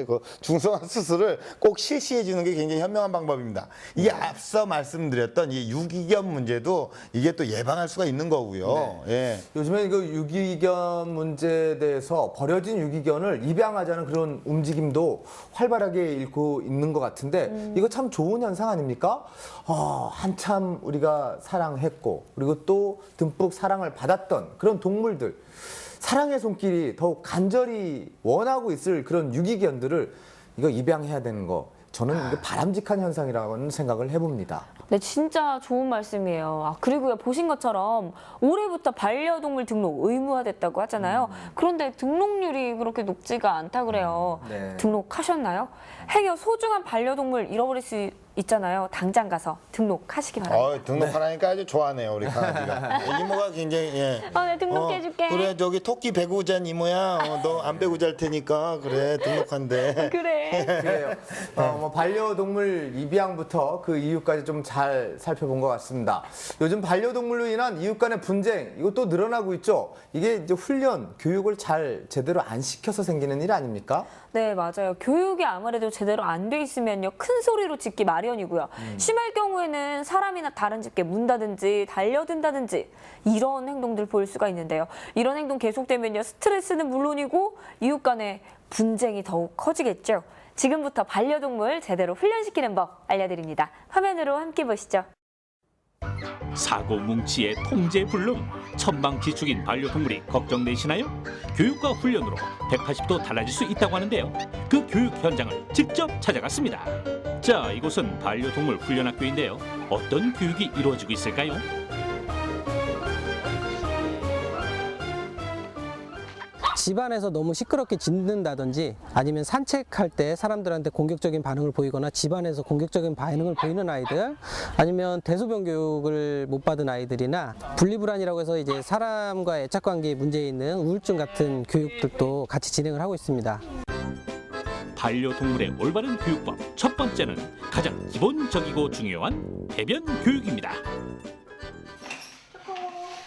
그 중성화 수술을 꼭 실시해 주는 게 굉장히 현명한 방법입니다. 이게 앞서 말씀드렸던 이 유기견 문제도 이게 또 예방할 수가 있는 거고요. 예. 요즘에 그 유기견 문제에 대해서 버려진 유기견을 입양하자는 그런 움직임도 활발하게 일고 있는 것 같은데 이거 참 좋은 현상 아닙니까? 한참 우리가 사랑했고 그리고 또 듬뿍 사랑을 받았던 그런 동물들, 사랑의 손길이 더욱 간절히 원하고 있을 그런 유기견들을 이거 입양해야 되는 거, 저는 이게 바람직한 현상이라고는 생각을 해봅니다. 네, 진짜 좋은 말씀이에요. 그리고요, 보신 것처럼 올해부터 반려동물 등록 의무화됐다고 하잖아요. 그런데 등록률이 그렇게 높지가 않다 그래요. 네. 등록하셨나요? 행여 소중한 반려동물 잃어버릴 수 있잖아요. 당장 가서 등록하시기 바랍니다. 등록하라니까 아주 좋아하네요, 우리 강아지가. 이모가 굉장히, 예. 네, 등록해줄게. 그래, 저기 토끼 배구 잔 이모야. 너 안 배구 잘 테니까. 그래, 등록한대. 그래. 그래요. 뭐 반려동물 입양부터 그 이유까지 좀 잘 살펴본 것 같습니다. 요즘 반려동물로 인한 이웃 간의 분쟁, 이것도 늘어나고 있죠. 이게 이제 훈련, 교육을 잘 제대로 안 시켜서 생기는 일 아닙니까? 네, 맞아요. 교육이 아무래도 제대로 안 돼 있으면요, 큰 소리로 짖기 마련이고요. 심할 경우에는 사람이나 다른 집게 문다든지 달려든다든지 이런 행동들 볼 수가 있는데요. 이런 행동 계속되면요, 스트레스는 물론이고 이웃 간의 분쟁이 더욱 커지겠죠. 지금부터 반려동물 제대로 훈련시키는 법 알려드립니다. 화면으로 함께 보시죠. 사고 뭉치의 통제 불능, 천방지축인 반려동물이 걱정되시나요? 교육과 훈련으로 180도 달라질 수 있다고 하는데요. 그 교육 현장을 직접 찾아갔습니다. 자, 이곳은 반려동물 훈련학교인데요. 어떤 교육이 이루어지고 있을까요? 집안에서 너무 시끄럽게 짖는다든지 아니면 산책할 때 사람들한테 공격적인 반응을 보이거나 집안에서 공격적인 반응을 보이는 아이들, 아니면 대소변 교육을 못 받은 아이들이나 분리불안이라고 해서 이제 사람과 애착관계에 문제 있는 우울증 같은 교육들도 같이 진행을 하고 있습니다. 반려동물의 올바른 교육법, 첫 번째는 가장 기본적이고 중요한 배변 교육입니다.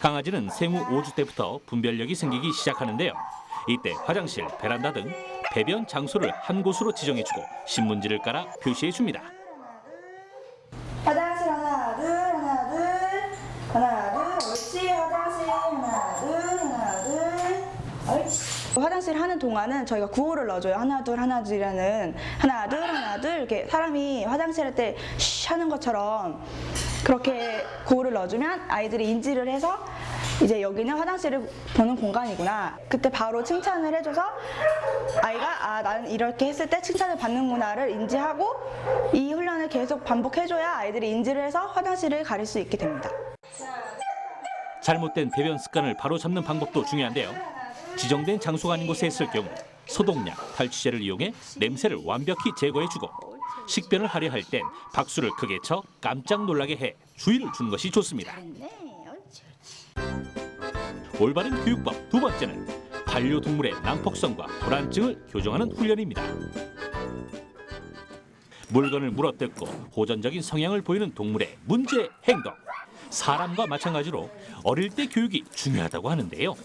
강아지는 생후 5주 때부터 분별력이 생기기 시작하는데요. 이때 화장실, 베란다 등 배변 장소를 한 곳으로 지정해주고 신문지를 깔아 표시해줍니다. 화장실 하나 둘 하나 둘 하나 둘 옳지. 화장실 하나 둘 옳지. 화장실 하는 동안은 저희가 구호를 넣어줘요. 하나 둘이라는 하나 둘 이렇게 사람이 화장실 할 때 쉬 하는 것처럼 그렇게 구호를 넣어주면 아이들이 인지를 해서 이제 여기는 화장실을 보는 공간이구나. 그때 바로 칭찬을 해줘서 아이가 나는 이렇게 했을 때 칭찬을 받는구나를 인지하고 이 훈련을 계속 반복해줘야 아이들이 인지를 해서 화장실을 가릴 수 있게 됩니다. 잘못된 배변 습관을 바로잡는 방법도 중요한데요. 지정된 장소가 아닌 곳에 있을 경우 소독약, 탈취제를 이용해 냄새를 완벽히 제거해주고 식변을 하려 할 땐 박수를 크게 쳐 깜짝 놀라게 해 주의를 주는 것이 좋습니다. 올바른 교육법 두 번째는 반려동물의 난폭성과 불안증을 교정하는 훈련입니다. 물건을 물어뜯고 호전적인 성향을 보이는 동물의 문제 행동. 사람과 마찬가지로 어릴 때 교육이 중요하다고 하는데요.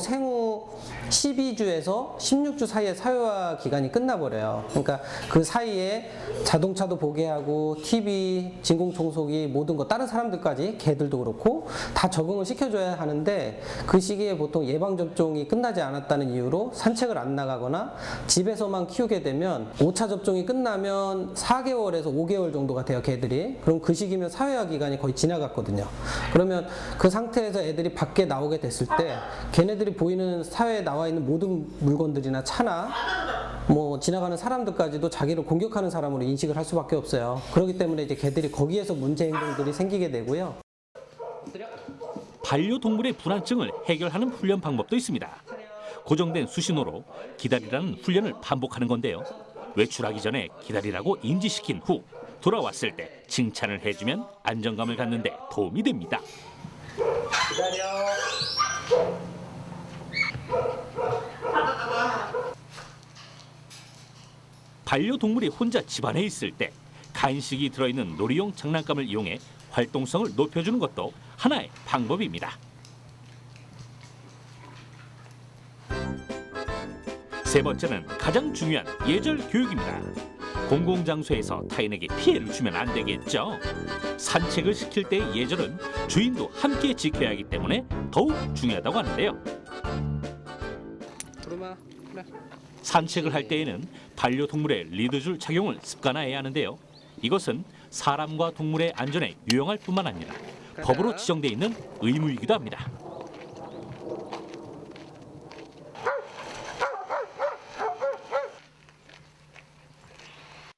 생후 12주에서 16주 사이에 사회화 기간이 끝나버려요. 그러니까 그 사이에 자동차도 보게 하고 TV, 진공청소기 모든 거 다른 사람들까지 개들도 그렇고 다 적응을 시켜줘야 하는데 그 시기에 보통 예방접종이 끝나지 않았다는 이유로 산책을 안 나가거나 집에서만 키우게 되면 5차 접종이 끝나면 4개월에서 5개월 정도가 돼요, 개들이. 그럼 그 시기면 사회화 기간이 거의 지나갔거든요. 그러면 그 상태에서 애들이 밖에 나오게 됐을 때 걔네들이 보이는 사회에 나와 있는 모든 물건들이나 차나 뭐 지나가는 사람들까지도 자기를 공격하는 사람으로 인식을 할 수밖에 없어요. 그렇기 때문에 이제 개들이 거기에서 문제 행동들이 생기게 되고요. 반려동물의 불안증을 해결하는 훈련 방법도 있습니다. 고정된 수신호로 기다리라는 훈련을 반복하는 건데요. 외출하기 전에 기다리라고 인지시킨 후 돌아왔을 때 칭찬을 해주면 안정감을 갖는 데 도움이 됩니다. 기다려. 반려동물이 혼자 집안에 있을 때 간식이 들어있는 놀이용 장난감을 이용해 활동성을 높여주는 것도 하나의 방법입니다. 세 번째는 가장 중요한 예절 교육입니다. 공공장소에서 타인에게 피해를 주면 안 되겠죠. 산책을 시킬 때의 예절은 주인도 함께 지켜야 하기 때문에 더욱 중요하다고 하는데요. 산책을 할 때에는 반려동물의 리드줄 착용을 습관화해야 하는데요. 이것은 사람과 동물의 안전에 유용할 뿐만 아니라 법으로 지정돼 있는 의무이기도 합니다.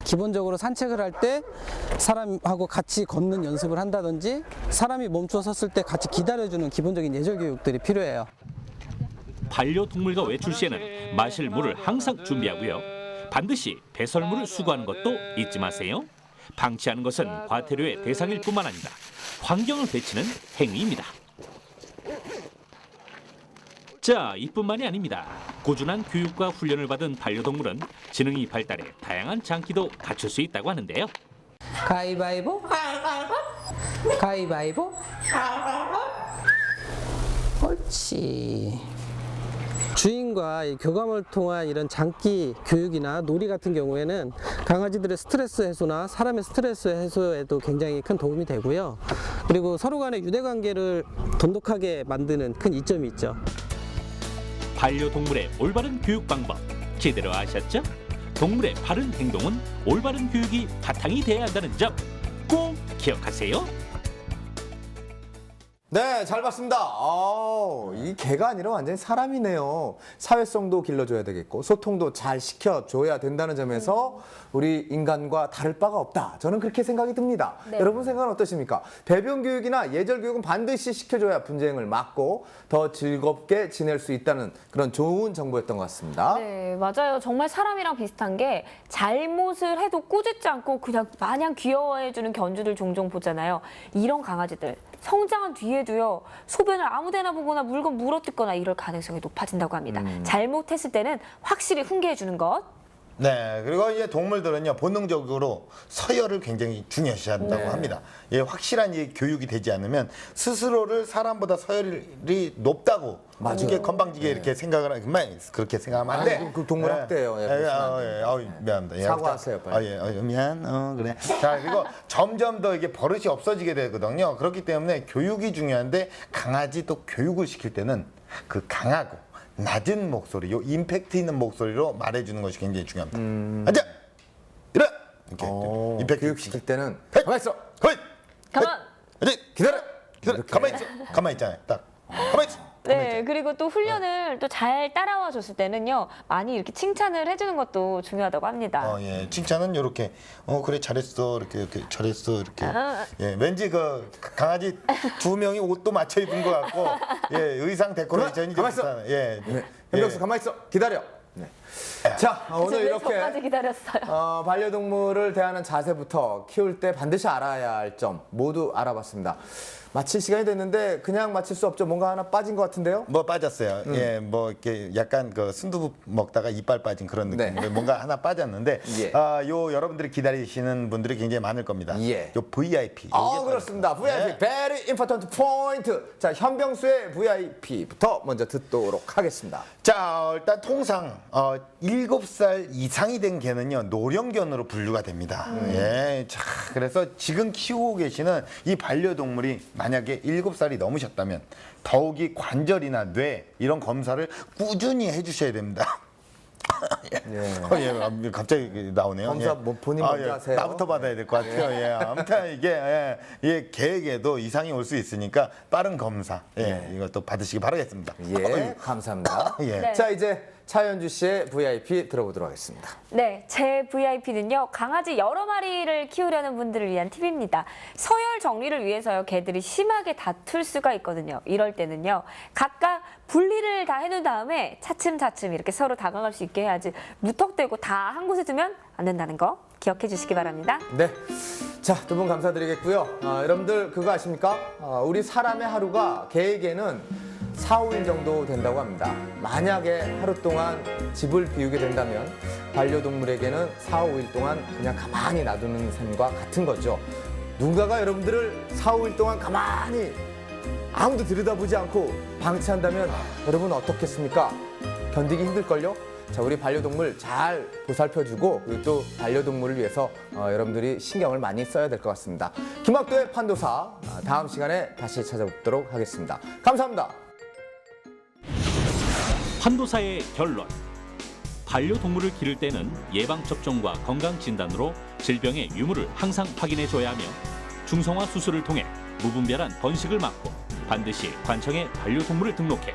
기본적으로 산책을 할 때 사람하고 같이 걷는 연습을 한다든지 사람이 멈춰 섰을 때 같이 기다려주는 기본적인 예절 교육들이 필요해요. 반려동물과 외출 시에는 마실 물을 항상 준비하고요. 반드시 배설물을 수거하는 것도 잊지 마세요. 방치하는 것은 과태료의 대상일 뿐만 아니라 환경을 해치는 행위입니다. 자, 이뿐만이 아닙니다. 꾸준한 교육과 훈련을 받은 반려동물은 지능이 발달해 다양한 장기도 갖출 수 있다고 하는데요. 가위바위보, 가위바위보, 옳지. 주인과 이 교감을 통한 이런 장기 교육이나 놀이 같은 경우에는 강아지들의 스트레스 해소나 사람의 스트레스 해소에도 굉장히 큰 도움이 되고요. 그리고 서로 간의 유대관계를 돈독하게 만드는 큰 이점이 있죠. 반려동물의 올바른 교육 방법 제대로 아셨죠? 동물의 바른 행동은 올바른 교육이 바탕이 돼야 한다는 점 꼭 기억하세요. 네, 잘 봤습니다. 이 개가 아니라 완전히 사람이네요. 사회성도 길러줘야 되겠고 소통도 잘 시켜줘야 된다는 점에서 우리 인간과 다를 바가 없다. 저는 그렇게 생각이 듭니다. 네. 여러분 생각은 어떠십니까? 배변 교육이나 예절 교육은 반드시 시켜줘야 분쟁을 막고 더 즐겁게 지낼 수 있다는 그런 좋은 정보였던 것 같습니다. 네, 맞아요. 정말 사람이랑 비슷한 게 잘못을 해도 꾸짖지 않고 그냥 마냥 귀여워해주는 견주들 종종 보잖아요. 이런 강아지들 성장한 뒤에도요. 소변을 아무데나 보거나 물건 물어뜯거나 이럴 가능성이 높아진다고 합니다. 잘못했을 때는 확실히 훈계해주는 것. 네, 그리고 이제 동물들은요 본능적으로 서열을 굉장히 중요시한다고 합니다. 예, 확실한 이 교육이 되지 않으면 스스로를 사람보다 서열이 높다고 이게 건방지게 이렇게 생각을 하면 그렇게 생각하면 안 돼. 그 동물 학대예요. 미안합니다. 예, 사과하세요, 빨리. 미안. 그래. 자, 그리고 점점 더 이게 버릇이 없어지게 되거든요. 그렇기 때문에 교육이 중요한데 강아지 또 교육을 시킬 때는 그 강하고 낮은 목소리, 요 임팩트 있는 목소리로 말해주는 것이 굉장히 중요합니다. 앉아! 일어나! 이렇게 임팩트 교육시킬 때는 헤이! 가만히 있어. 헤이! 가만! 앉아! 기다려! 가만히 있어! 가만히 있잖아요. 딱. 가만히 있어! 네, 그리고 또 훈련을 또 잘 따라와 줬을 때는요. 많이 이렇게 칭찬을 해주는 것도 중요하다고 합니다. 예. 칭찬은 이렇게 그래 잘했어. 이렇게 잘했어. 이렇게. 예. 왠지 그 강아지 두 명이 옷도 맞춰 입은 것 같고 예, 의상 데코레이션이 좀 가만히 있어. 예. 현병수 가만히 있어. 기다려. 네. 자, 오늘 이렇게 저까지 기다렸어요. 반려동물을 대하는 자세부터 키울 때 반드시 알아야 할 점 모두 알아봤습니다. 마칠 시간이 됐는데 그냥 마칠 수 없죠. 뭔가 하나 빠진 것 같은데요? 뭐 빠졌어요. 예, 뭐 이렇게 약간 그 순두부 먹다가 이빨 빠진 그런 느낌. 네. 뭔가 하나 빠졌는데, 예. 요 여러분들이 기다리시는 분들이 굉장히 많을 겁니다. 예. 요 VIP. 그렇습니다. VIP, Very Important Point. 자, 현병수의 VIP부터 먼저 듣도록 하겠습니다. 자, 일단 통상 7살 이상이 된 개는요 노령견으로 분류가 됩니다. 예, 자, 그래서 지금 키우고 계시는 이 반려동물이 만약에 7살이 넘으셨다면 더욱이 관절이나 뇌 이런 검사를 꾸준히 해주셔야 됩니다. 예, 갑자기 나오네요. 검사 뭐 본인 먼저 하세요. 나부터 받아야 될 것 같아요. 예, 아무튼 이게 개에게도 이상이 올 수 있으니까 빠른 검사, 이것도 받으시기 바라겠습니다. 예, 감사합니다. 예. 네. 자, 이제 차현주 씨의 VIP 들어보도록 하겠습니다. 네, 제 VIP는요. 강아지 여러 마리를 키우려는 분들을 위한 팁입니다. 서열 정리를 위해서요. 개들이 심하게 다툴 수가 있거든요. 이럴 때는요. 각각 분리를 다 해놓은 다음에 차츰차츰 이렇게 서로 다가갈 수 있게 해야지 무턱대고 다 한 곳에 두면 안 된다는 거 기억해 주시기 바랍니다. 네. 자, 두 분 감사드리겠고요. 여러분들 그거 아십니까? 우리 사람의 하루가 개에게는 4, 5일 정도 된다고 합니다. 만약에 하루 동안 집을 비우게 된다면 반려동물에게는 4, 5일 동안 그냥 가만히 놔두는 셈과 같은 거죠. 누군가가 여러분들을 4, 5일 동안 가만히 아무도 들여다보지 않고 방치한다면 여러분 어떻겠습니까? 견디기 힘들걸요? 자, 우리 반려동물 잘 보살펴주고 그리고 또 반려동물을 위해서 여러분들이 신경을 많이 써야 될 것 같습니다. 김학도의 판도사 다음 시간에 다시 찾아뵙도록 하겠습니다. 감사합니다. 판도사의 결론. 반려동물을 기를 때는 예방접종과 건강진단으로 질병의 유무를 항상 확인해줘야 하며 중성화 수술을 통해 무분별한 번식을 막고 반드시 관청에 반려동물을 등록해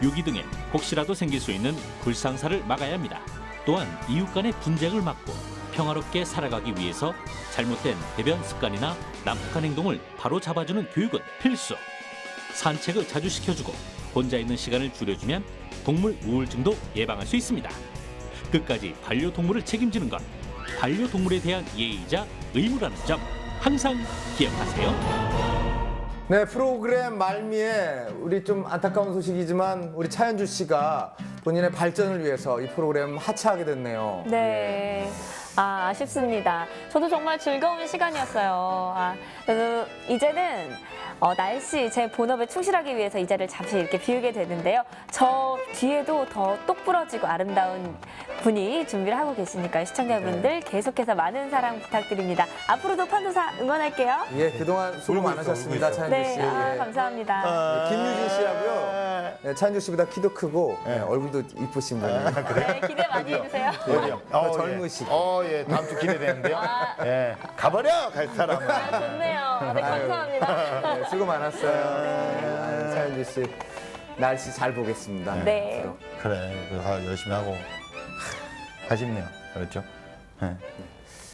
유기 등에 혹시라도 생길 수 있는 불상사를 막아야 합니다. 또한 이웃 간의 분쟁을 막고 평화롭게 살아가기 위해서 잘못된 배변 습관이나 난폭한 행동을 바로 잡아주는 교육은 필수. 산책을 자주 시켜주고 혼자 있는 시간을 줄여주면 동물 우울증도 예방할 수 있습니다. 끝까지 반려동물을 책임지는 것, 반려동물에 대한 예의이자 의무라는 점 항상 기억하세요. 네, 프로그램 말미에 우리 좀 안타까운 소식이지만 우리 차현주 씨가 본인의 발전을 위해서 이 프로그램 하차하게 됐네요. 네. 아쉽습니다. 저도 정말 즐거운 시간이었어요. 그래서 이제는 날씨, 제 본업에 충실하기 위해서 이 자리를 잠시 이렇게 비우게 되는데요. 저 뒤에도 더 똑부러지고 아름다운 분이 준비를 하고 계시니까요. 시청자분들 계속해서 많은 사랑 부탁드립니다. 앞으로도 판도사 응원할게요. 예, 그동안 수고 많으셨습니다, 차현주 씨. 네, 예. 감사합니다. 김유진 씨라고요. 네, 차현주 씨보다 키도 크고 얼굴도 이쁘신 분이에요. 네, 기대 많이 해주세요. 더 젊으시고. 예, 다음 주 기대되는데요. 예, 가버려 갈 사람은. 좋네요. 네, 감사합니다. 네, 수고 많았어요. 차현주 씨 날씨 잘 보겠습니다. 네. 앞으로. 그래, 열심히 하고 아쉽네요. 그렇죠? 예.